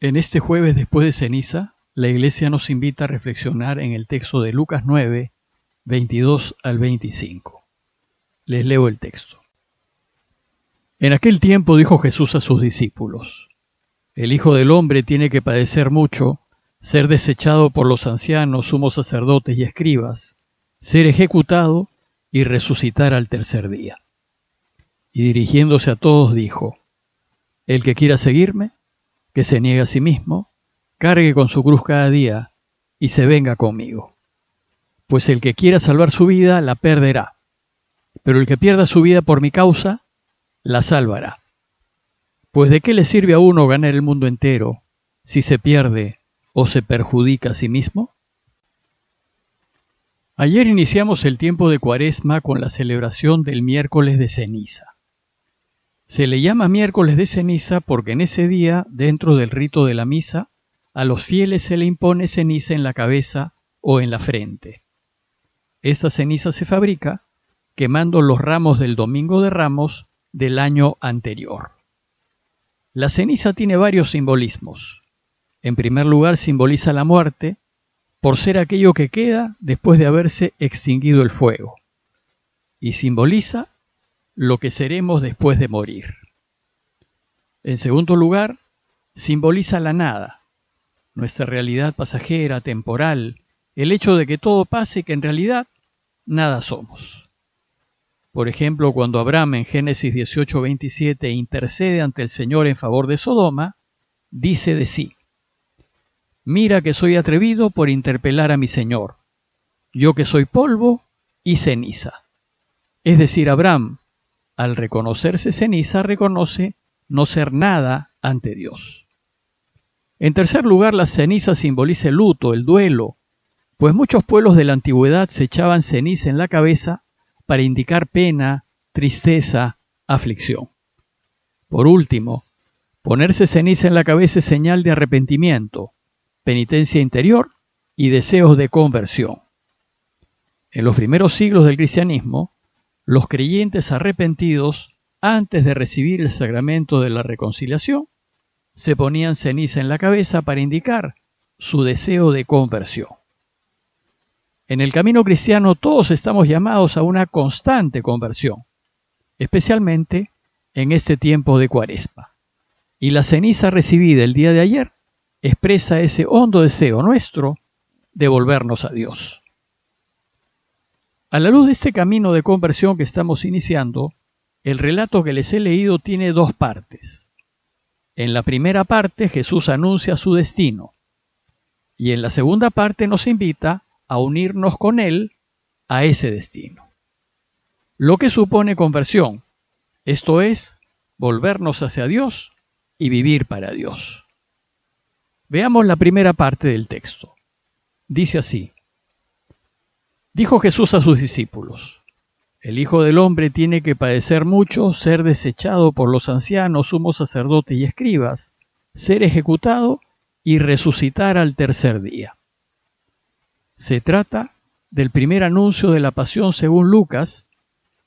En este jueves después de ceniza, la Iglesia nos invita a reflexionar en el texto de Lucas 9, 22 al 25. Les leo el texto. En aquel tiempo dijo Jesús a sus discípulos: El Hijo del Hombre tiene que padecer mucho, ser desechado por los ancianos, sumos sacerdotes y escribas, ser ejecutado y resucitar al tercer día. Y dirigiéndose a todos dijo: El que quiera seguirme, que se niegue a sí mismo, cargue con su cruz cada día y se venga conmigo. Pues el que quiera salvar su vida la perderá, pero el que pierda su vida por mi causa la salvará. Pues ¿de qué le sirve a uno ganar el mundo entero si se pierde o se perjudica a sí mismo? Ayer iniciamos el tiempo de Cuaresma con la celebración del miércoles de ceniza. Se le llama miércoles de ceniza porque en ese día, dentro del rito de la misa, a los fieles se le impone ceniza en la cabeza o en la frente. Esta ceniza se fabrica quemando los ramos del Domingo de Ramos del año anterior. La ceniza tiene varios simbolismos. En primer lugar, simboliza la muerte, por ser aquello que queda después de haberse extinguido el fuego. Y simboliza lo que seremos después de morir. En segundo lugar, simboliza la nada, nuestra realidad pasajera, temporal, el hecho de que todo pase y que en realidad nada somos. Por ejemplo, cuando Abraham en Génesis 18:27 intercede ante el Señor en favor de Sodoma, dice de sí: Mira que soy atrevido por interpelar a mi Señor, yo que soy polvo y ceniza. Es decir, Abraham, al reconocerse ceniza, reconoce no ser nada ante Dios. En tercer lugar, la ceniza simboliza el luto, el duelo, pues muchos pueblos de la antigüedad se echaban ceniza en la cabeza para indicar pena, tristeza, aflicción. Por último, ponerse ceniza en la cabeza es señal de arrepentimiento, penitencia interior y deseos de conversión. En los primeros siglos del cristianismo, los creyentes arrepentidos, antes de recibir el sacramento de la reconciliación, se ponían ceniza en la cabeza para indicar su deseo de conversión. En el camino cristiano todos estamos llamados a una constante conversión, especialmente en este tiempo de Cuaresma. Y la ceniza recibida el día de ayer expresa ese hondo deseo nuestro de volvernos a Dios. A la luz de este camino de conversión que estamos iniciando, el relato que les he leído tiene dos partes. En la primera parte Jesús anuncia su destino y en la segunda parte nos invita a unirnos con Él a ese destino. Lo que supone conversión, esto es, volvernos hacia Dios y vivir para Dios. Veamos la primera parte del texto. Dice así: Dijo Jesús a sus discípulos: El Hijo del Hombre tiene que padecer mucho, ser desechado por los ancianos, sumos sacerdotes y escribas, ser ejecutado y resucitar al tercer día. Se trata del primer anuncio de la pasión según Lucas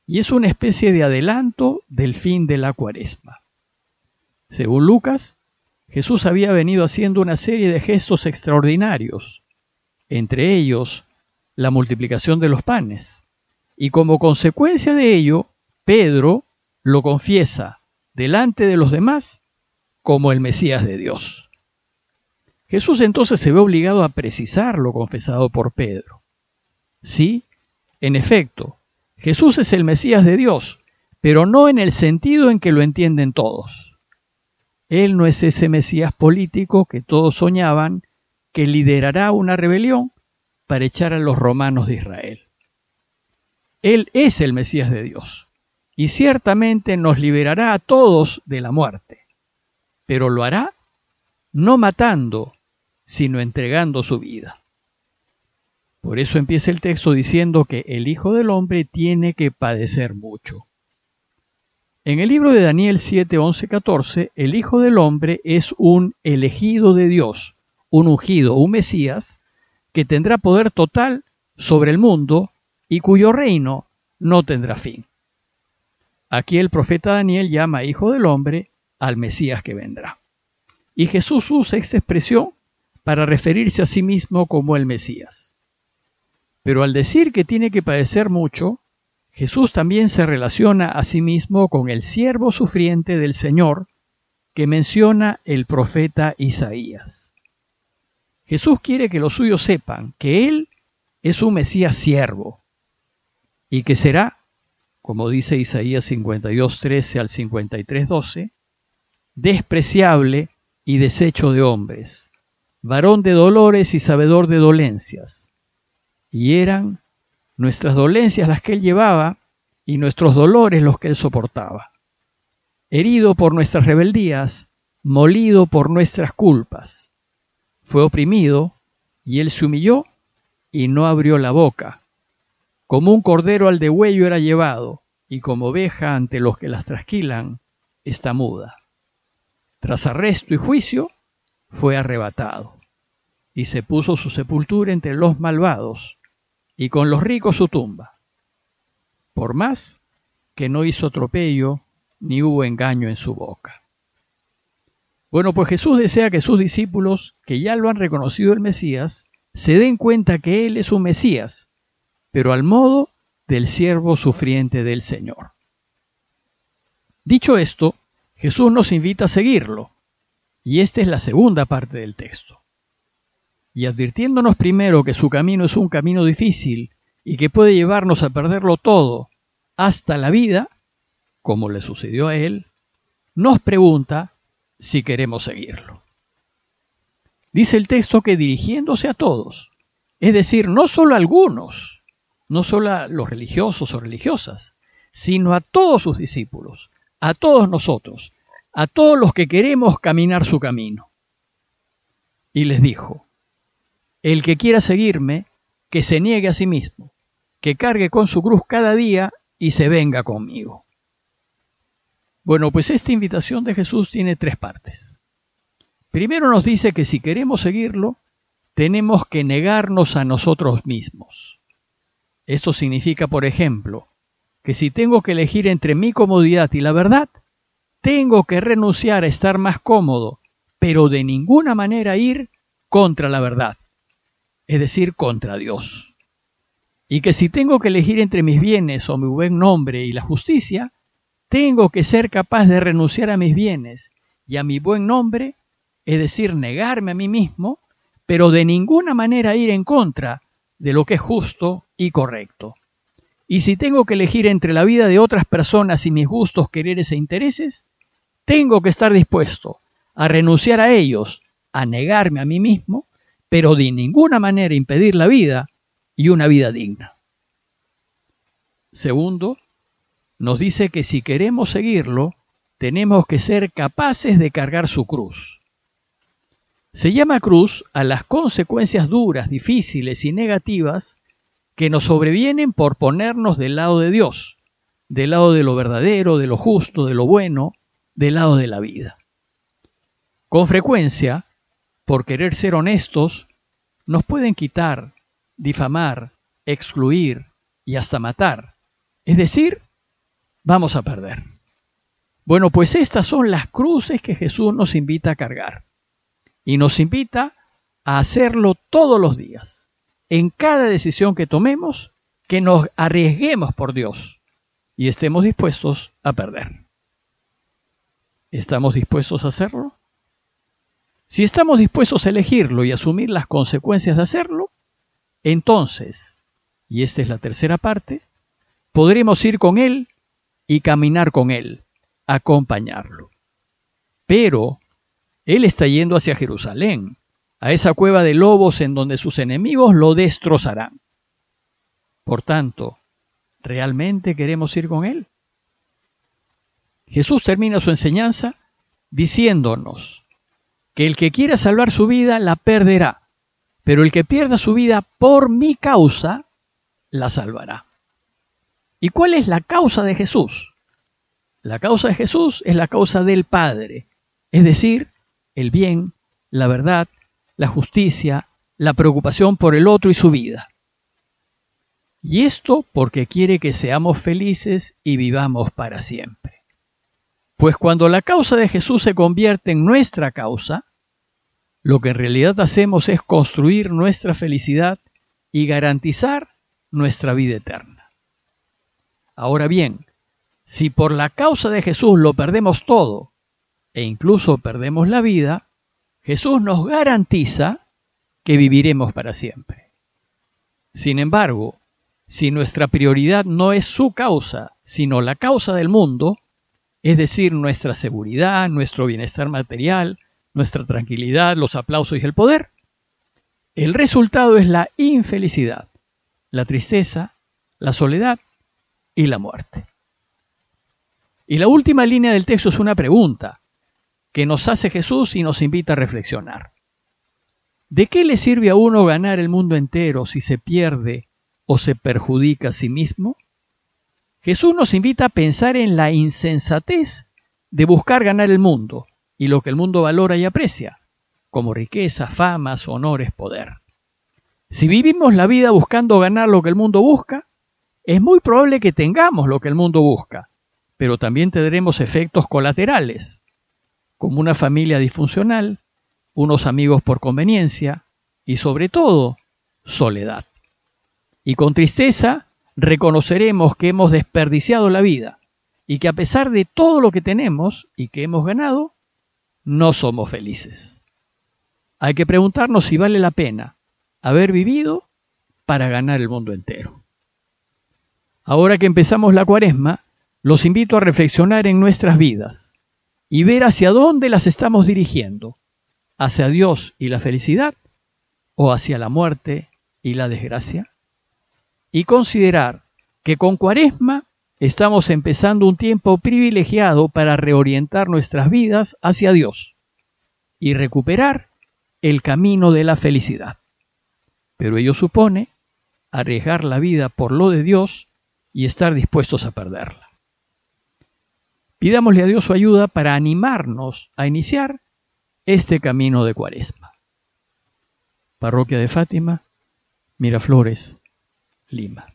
y es una especie de adelanto del fin de la Cuaresma. Según Lucas, Jesús había venido haciendo una serie de gestos extraordinarios, entre ellos la multiplicación de los panes, y como consecuencia de ello, Pedro lo confiesa delante de los demás como el Mesías de Dios. Jesús entonces se ve obligado a precisar lo confesado por Pedro. Sí, en efecto, Jesús es el Mesías de Dios, pero no en el sentido en que lo entienden todos. Él no es ese Mesías político que todos soñaban, que liderará una rebelión para echar a los romanos de Israel. Él es el Mesías de Dios y ciertamente nos liberará a todos de la muerte, pero lo hará no matando, sino entregando su vida. Por eso empieza el texto diciendo que el Hijo del Hombre tiene que padecer mucho. En el libro de Daniel 7, 11, 14, el Hijo del Hombre es un elegido de Dios, un ungido, un Mesías, que tendrá poder total sobre el mundo y cuyo reino no tendrá fin. Aquí el profeta Daniel llama Hijo del Hombre al Mesías que vendrá. y Jesús usa esta expresión para referirse a sí mismo como el Mesías. Pero al decir que tiene que padecer mucho, Jesús también se relaciona a sí mismo con el siervo sufriente del Señor que menciona el profeta Isaías. Jesús quiere que los suyos sepan que Él es un Mesías siervo y que será, como dice Isaías 52:13 al 53:12, despreciable y deshecho de hombres, varón de dolores y sabedor de dolencias. Y eran nuestras dolencias las que Él llevaba y nuestros dolores los que Él soportaba. Herido por nuestras rebeldías, molido por nuestras culpas. Fue oprimido y Él se humilló y no abrió la boca. Como un cordero al degüello era llevado, y como oveja ante los que las trasquilan, está muda. Tras arresto y juicio, fue arrebatado, y se puso su sepultura entre los malvados, y con los ricos su tumba. Por más que no hizo atropello, ni hubo engaño en su boca. Bueno, pues Jesús desea que sus discípulos, que ya lo han reconocido el Mesías, se den cuenta que Él es un Mesías, pero al modo del siervo sufriente del Señor. Dicho esto, Jesús nos invita a seguirlo, y esta es la segunda parte del texto. Y advirtiéndonos primero que su camino es un camino difícil y que puede llevarnos a perderlo todo, hasta la vida, como le sucedió a Él, nos pregunta si queremos seguirlo. Dice el texto que dirigiéndose a todos, es decir, no solo a algunos, no solo a los religiosos o religiosas, sino a todos sus discípulos, a todos nosotros, a todos los que queremos caminar su camino. Y les dijo: el que quiera seguirme, que se niegue a sí mismo, que cargue con su cruz cada día y se venga conmigo. Bueno, pues esta invitación de Jesús tiene tres partes. Primero nos dice que si queremos seguirlo, tenemos que negarnos a nosotros mismos. Esto significa, por ejemplo, que si tengo que elegir entre mi comodidad y la verdad, tengo que renunciar a estar más cómodo, pero de ninguna manera ir contra la verdad, es decir, contra Dios. Y que si tengo que elegir entre mis bienes o mi buen nombre y la justicia, tengo que ser capaz de renunciar a mis bienes y a mi buen nombre, es decir, negarme a mí mismo, pero de ninguna manera ir en contra de lo que es justo y correcto. Y si tengo que elegir entre la vida de otras personas y mis gustos, quereres e intereses, tengo que estar dispuesto a renunciar a ellos, a negarme a mí mismo, pero de ninguna manera impedir la vida y una vida digna. Segundo, nos dice que si queremos seguirlo, tenemos que ser capaces de cargar su cruz. Se llama cruz a las consecuencias duras, difíciles y negativas que nos sobrevienen por ponernos del lado de Dios, del lado de lo verdadero, de lo justo, de lo bueno, del lado de la vida. Con frecuencia, por querer ser honestos, nos pueden quitar, difamar, excluir y hasta matar. Es decir, vamos a perder. Bueno, pues estas son las cruces que Jesús nos invita a cargar. Y nos invita a hacerlo todos los días. En cada decisión que tomemos, que nos arriesguemos por Dios y estemos dispuestos a perder. ¿Estamos dispuestos a hacerlo? Si estamos dispuestos a elegirlo y asumir las consecuencias de hacerlo, entonces, y esta es la tercera parte, podremos ir con Él y caminar con Él, acompañarlo. Pero Él está yendo hacia Jerusalén, a esa cueva de lobos en donde sus enemigos lo destrozarán. Por tanto, ¿realmente queremos ir con Él? Jesús termina su enseñanza diciéndonos que el que quiera salvar su vida la perderá, pero el que pierda su vida por mi causa la salvará. ¿Y cuál es la causa de Jesús? La causa de Jesús es la causa del Padre, es decir, el bien, la verdad, la justicia, la preocupación por el otro y su vida. Y esto porque quiere que seamos felices y vivamos para siempre. Pues cuando la causa de Jesús se convierte en nuestra causa, lo que en realidad hacemos es construir nuestra felicidad y garantizar nuestra vida eterna. Ahora bien, si por la causa de Jesús lo perdemos todo, e incluso perdemos la vida, Jesús nos garantiza que viviremos para siempre. Sin embargo, si nuestra prioridad no es su causa, sino la causa del mundo, es decir, nuestra seguridad, nuestro bienestar material, nuestra tranquilidad, los aplausos y el poder, el resultado es la infelicidad, la tristeza, la soledad y la muerte. Y la última línea del texto es una pregunta que nos hace Jesús y nos invita a reflexionar. ¿De qué le sirve a uno ganar el mundo entero si se pierde o se perjudica a sí mismo? Jesús nos invita a pensar en la insensatez de buscar ganar el mundo y lo que el mundo valora y aprecia, como riqueza, famas, honores, poder. Si vivimos la vida buscando ganar lo que el mundo busca, es muy probable que tengamos lo que el mundo busca, pero también tendremos efectos colaterales, como una familia disfuncional, unos amigos por conveniencia y sobre todo, soledad. Y con tristeza reconoceremos que hemos desperdiciado la vida y que a pesar de todo lo que tenemos y que hemos ganado, no somos felices. Hay que preguntarnos si vale la pena haber vivido para ganar el mundo entero. Ahora que empezamos la Cuaresma, los invito a reflexionar en nuestras vidas y ver hacia dónde las estamos dirigiendo, hacia Dios y la felicidad o hacia la muerte y la desgracia. Y considerar que con Cuaresma estamos empezando un tiempo privilegiado para reorientar nuestras vidas hacia Dios y recuperar el camino de la felicidad. Pero ello supone arriesgar la vida por lo de Dios y estar dispuestos a perderla. Pidámosle a Dios su ayuda para animarnos a iniciar este camino de Cuaresma. Parroquia de Fátima, Miraflores, Lima.